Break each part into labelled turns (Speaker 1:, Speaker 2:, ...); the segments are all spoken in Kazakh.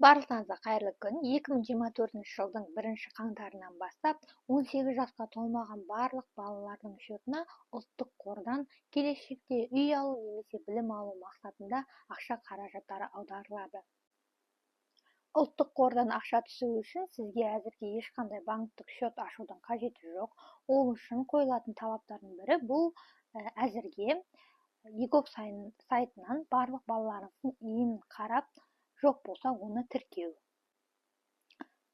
Speaker 1: Барлықтарыңызға қайырлы күн. 2024 жылдың 1 қаңтарынан бастап 18 жасқа толмаған барлық балалардың шотына ұлттық қордан келешекте үй алу немесе білім алу мақсатында ақша қаражаттары аударылады. Ұлттық қордан ақша түсуі үшін сізге әзірге ешқандай банктік шот ашудың қажеті жоқ. Ол үшін қойылатын талаптардың бірі бұл әзірге егов сайтынан барлық балаларыңыздың үйін қарап, жоқ болса оны тіркеу.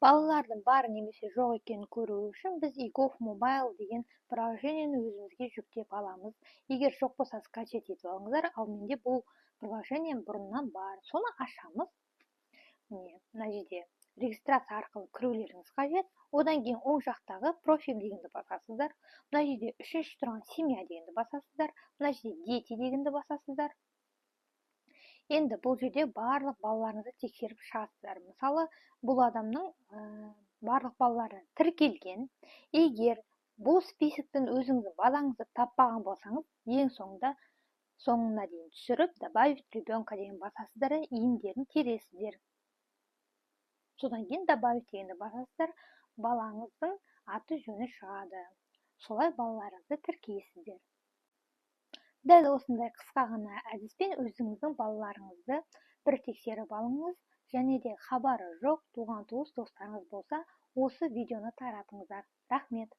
Speaker 1: Балалардың бар немесе жоқ екенін көру үшін біз егов мобайл деген приложениені өзімізге жүктеп аламыз. Егер жоқ болса скачать етіп алыңыздар, ал менде бұл приложение бұрыннан бар. Соны ашамыз. Міне, мына жерде регистрация арқылы кірулеріңіз қажет. Одан кейін оң жақтағы профиль дегенді басасыздар. Мына жерде үшінші тұрған семья дегенді басасыздар. Мына жерде дети дегенді басасыздар. Енді бұл жерде барлық балаларыңызды тексеріп шығасыздар. Мысалы, бұл адамның барлық балалары тіркелген. Егер бұл списоктен өзіңіздің балаңызды таппаған болсаңыз, ең соңына дейін түсіріп, добавить ребенка деген басасыздар, иіндерін тересіздер. Содан кейін добавить дегенді басасыздар, балаңыздың аты жөні шығады. Солай балаларыңызды тіркейсіздер. Дәл осындай қысқа ғана әдіспен өзіңіздің балаларыңызды бір тексеріп алыңыз, және де хабары жоқ туған туыс достарыңыз болса, осы видеоны таратыңыздар. Рахмет.